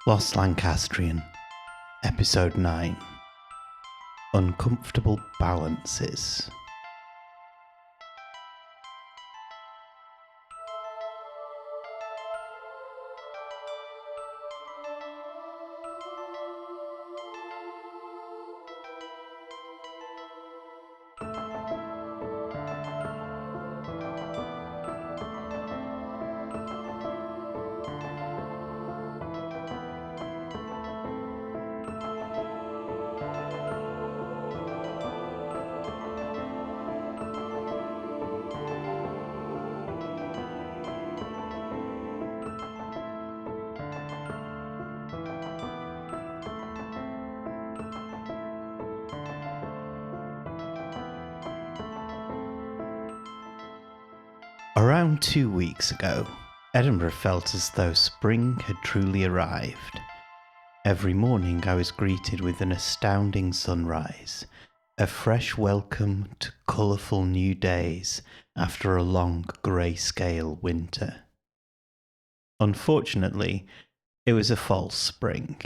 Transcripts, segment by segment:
Lost Lancastrian, Episode 9 Uncomfortable Balances. Around 2 weeks ago, Edinburgh felt as though spring had truly arrived. Every morning I was greeted with an astounding sunrise, a fresh welcome to colourful new days after a long grey-scale winter. Unfortunately, it was a false spring,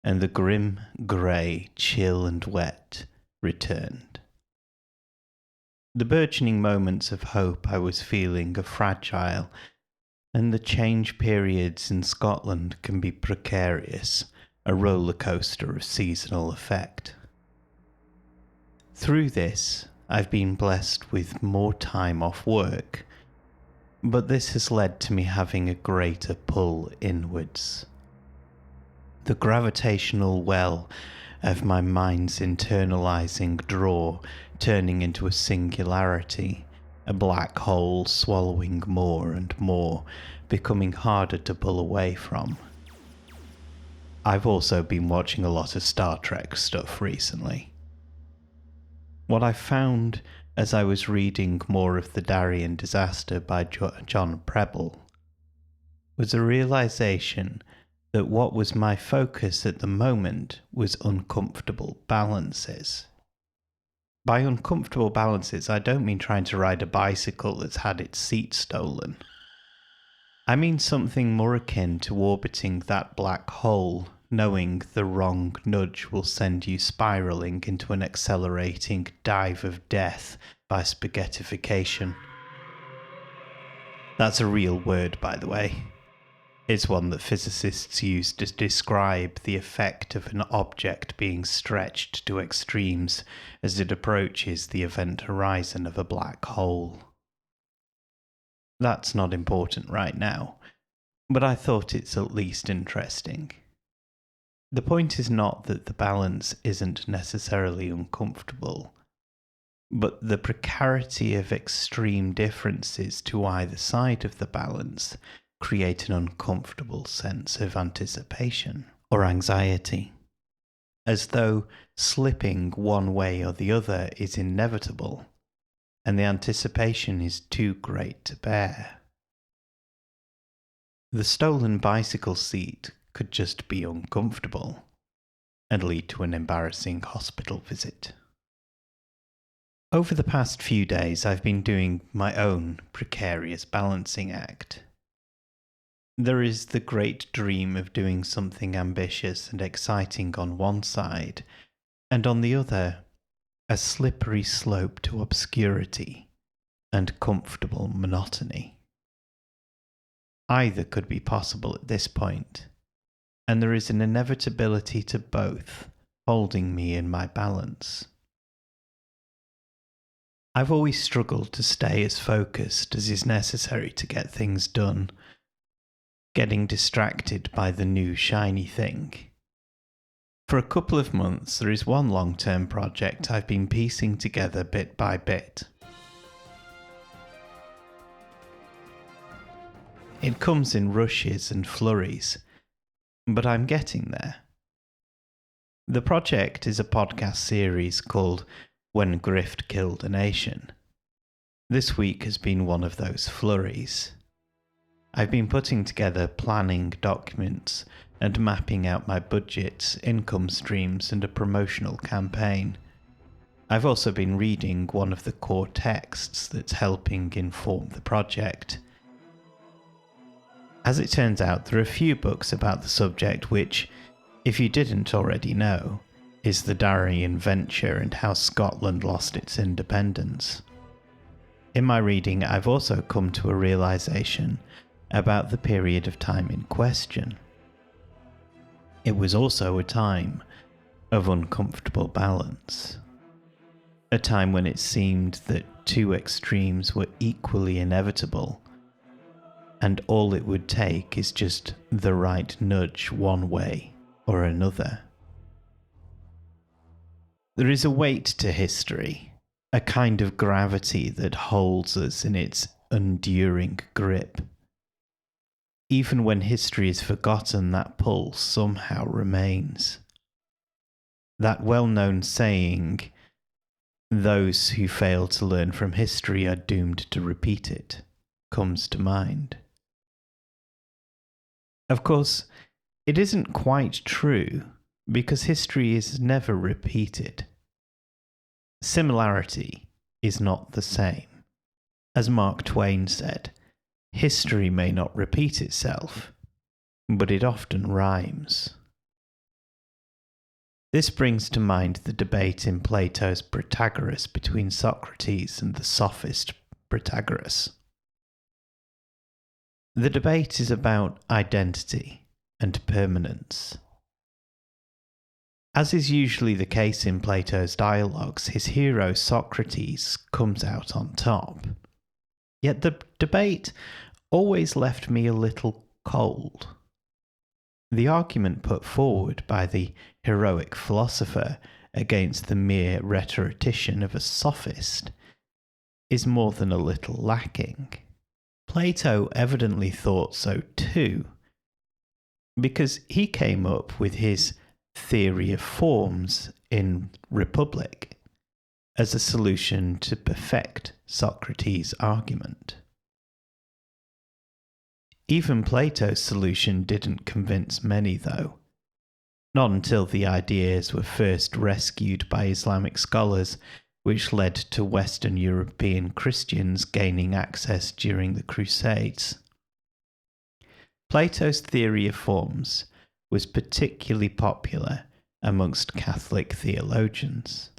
and the grim, grey, chill and wet returned. The burgeoning moments of hope I was feeling are fragile, and the change periods in Scotland can be precarious, a roller coaster of seasonal effect. Through this, I've been blessed with more time off work, but this has led to me having a greater pull inwards. The gravitational well of my mind's internalizing draw turning into a singularity, a black hole swallowing more and more, becoming harder to pull away from. I've also been watching a lot of Star Trek stuff recently. What I found as I was reading more of The Darien Disaster by John Preble was a realization that what was my focus at the moment was uncomfortable balances. By uncomfortable balances, I don't mean trying to ride a bicycle that's had its seat stolen. I mean something more akin to orbiting that black hole, knowing the wrong nudge will send you spiraling into an accelerating dive of death by spaghettification. That's a real word, by the way. It's one that physicists use to describe the effect of an object being stretched to extremes as it approaches the event horizon of a black hole. That's not important right now, but I thought it's at least interesting. The point is not that the balance isn't necessarily uncomfortable, but the precarity of extreme differences to either side of the balance create an uncomfortable sense of anticipation or anxiety, as though slipping one way or the other is inevitable, and the anticipation is too great to bear. The stolen bicycle seat could just be uncomfortable and lead to an embarrassing hospital visit. Over the past few days, I've been doing my own precarious balancing act. There is the great dream of doing something ambitious and exciting on one side, and on the other, a slippery slope to obscurity and comfortable monotony. Either could be possible at this point, and there is an inevitability to both holding me in my balance. I've always struggled to stay as focused as is necessary to get things done, getting distracted by the new shiny thing. For a couple of months, there is one long-term project I've been piecing together bit by bit. It comes in rushes and flurries, but I'm getting there. The project is a podcast series called When Grift Killed a Nation. This week has been one of those flurries. I've been putting together planning documents and mapping out my budgets, income streams, and a promotional campaign. I've also been reading one of the core texts that's helping inform the project. As it turns out, there are a few books about the subject which, if you didn't already know, is the Darien Venture and how Scotland lost its independence. In my reading, I've also come to a realization about the period of time in question. It was also a time of uncomfortable balance. A time when it seemed that two extremes were equally inevitable, and all it would take is just the right nudge one way or another. There is a weight to history, a kind of gravity that holds us in its enduring grip. Even when history is forgotten, that pull somehow remains. That well-known saying, "Those who fail to learn from history are doomed to repeat it," comes to mind. Of course, it isn't quite true, because history is never repeated. Similarity is not the same. As Mark Twain said, history may not repeat itself, but it often rhymes. This brings to mind the debate in Plato's Protagoras between Socrates and the sophist Protagoras. The debate is about identity and permanence. As is usually the case in Plato's dialogues, his hero Socrates comes out on top. Yet the debate always left me a little cold. The argument put forward by the heroic philosopher against the mere rhetorician of a sophist is more than a little lacking. Plato evidently thought so too, because he came up with his theory of forms in Republic as a solution to perfect Socrates' argument. Even Plato's solution didn't convince many, though. Not until the ideas were first rescued by Islamic scholars, which led to Western European Christians gaining access during the Crusades. Plato's theory of forms was particularly popular amongst Catholic theologians.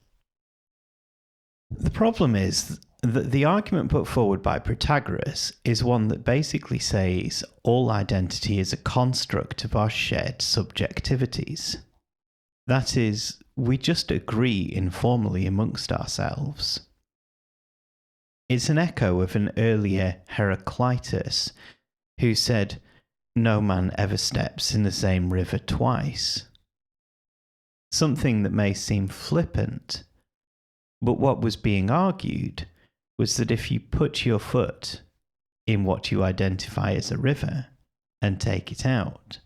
The problem is that the argument put forward by Protagoras is one that basically says all identity is a construct of our shared subjectivities. That is, we just agree informally amongst ourselves. It's an echo of an earlier Heraclitus who said, "No man ever steps in the same river twice." Something that may seem flippant, but what was being argued was that if you put your foot in what you identify as a river and take it out,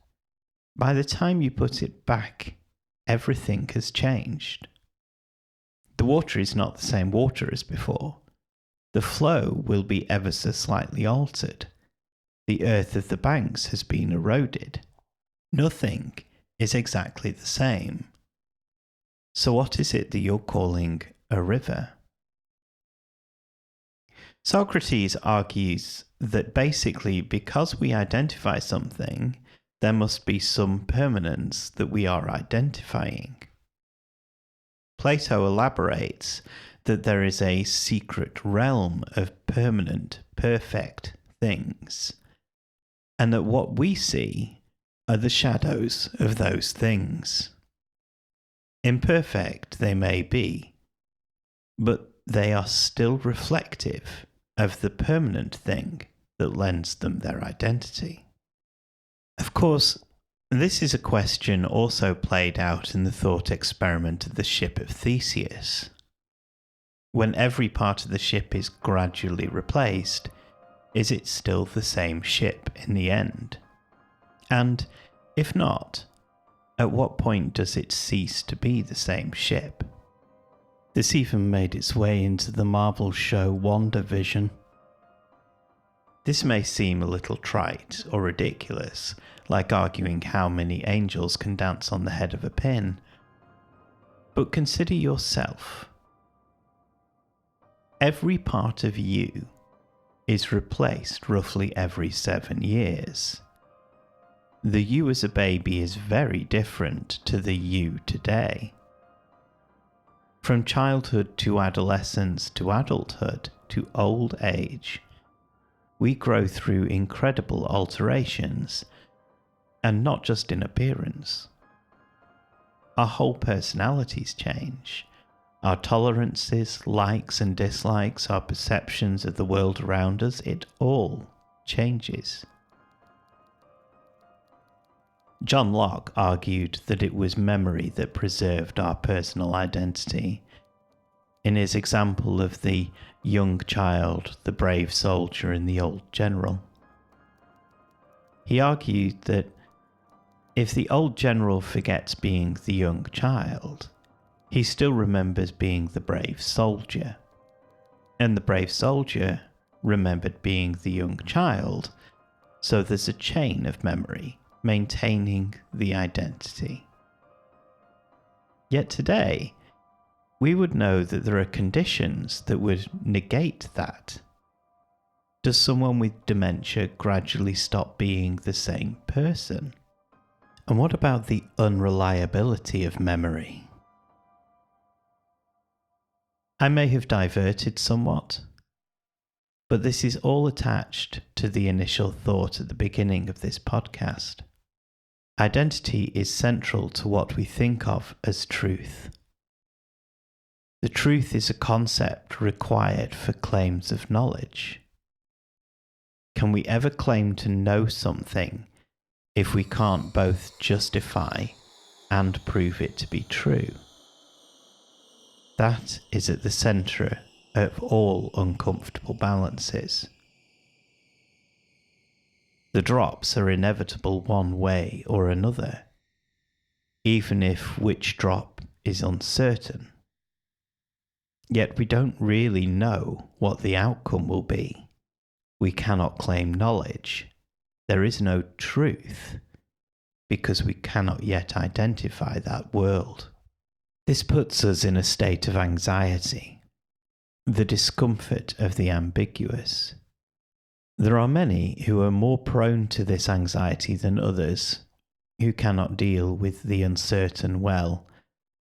by the time you put it back, everything has changed. The water is not the same water as before. The flow will be ever so slightly altered. The earth of the banks has been eroded. Nothing is exactly the same. So what is it that you're calling a river? Socrates argues that basically because we identify something, there must be some permanence that we are identifying. Plato elaborates that there is a secret realm of permanent, perfect things, and that what we see are the shadows of those things. Imperfect they may be, but they are still reflective of the permanent thing that lends them their identity. Of course, this is a question also played out in the thought experiment of the ship of Theseus. When every part of the ship is gradually replaced, is it still the same ship in the end? And if not, at what point does it cease to be the same ship? This even made its way into the Marvel show WandaVision. This may seem a little trite or ridiculous, like arguing how many angels can dance on the head of a pin, but consider yourself. Every part of you is replaced roughly every 7 years, The you as a baby is very different to the you today. From childhood to adolescence to adulthood to old age, we grow through incredible alterations, and not just in appearance. Our whole personalities change. Our tolerances, likes and dislikes, our perceptions of the world around us, it all changes. John Locke argued that it was memory that preserved our personal identity. In his example of the young child, the brave soldier, and the old general, he argued that if the old general forgets being the young child, he still remembers being the brave soldier, and the brave soldier remembered being the young child, so there's a chain of memory maintaining the identity. Yet today, we would know that there are conditions that would negate that. Does someone with dementia gradually stop being the same person? And what about the unreliability of memory? I may have diverted somewhat, but this is all attached to the initial thought at the beginning of this podcast. Identity is central to what we think of as truth. The truth is a concept required for claims of knowledge. Can we ever claim to know something if we can't both justify and prove it to be true? That is at the centre of all uncomfortable balances. The drops are inevitable one way or another, even if which drop is uncertain. Yet we don't really know what the outcome will be. We cannot claim knowledge. There is no truth, because we cannot yet identify that world. This puts us in a state of anxiety, the discomfort of the ambiguous. There are many who are more prone to this anxiety than others, who cannot deal with the uncertain well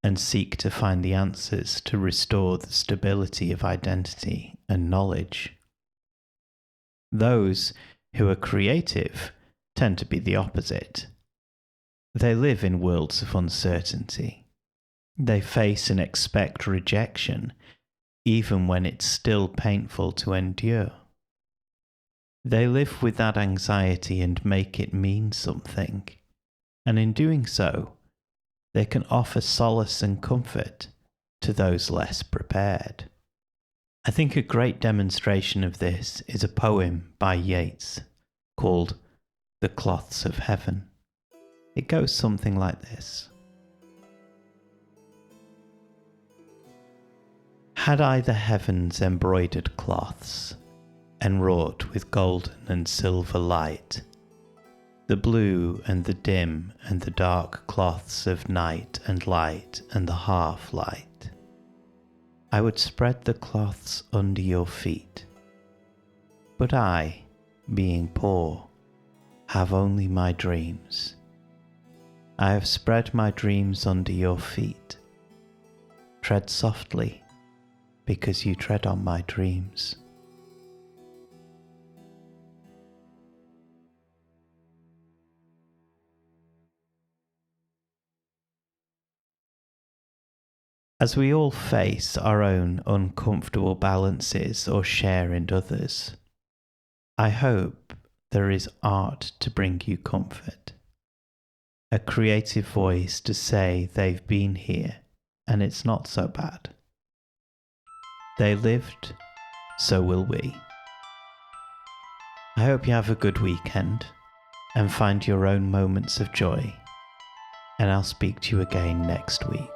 and seek to find the answers to restore the stability of identity and knowledge. Those who are creative tend to be the opposite. They live in worlds of uncertainty. They face and expect rejection, even when it's still painful to endure. They live with that anxiety and make it mean something, and in doing so, they can offer solace and comfort to those less prepared. I think a great demonstration of this is a poem by Yeats called The Cloths of Heaven. It goes something like this. Had I the heavens embroidered cloths, enwrought with golden and silver light, the blue and the dim and the dark cloths of night and light and the half-light, I would spread the cloths under your feet. But I, being poor, have only my dreams. I have spread my dreams under your feet. Tread softly, because you tread on my dreams. As we all face our own uncomfortable balances or share in others, I hope there is art to bring you comfort, a creative voice to say they've been here and it's not so bad. They lived, so will we. I hope you have a good weekend and find your own moments of joy, and I'll speak to you again next week.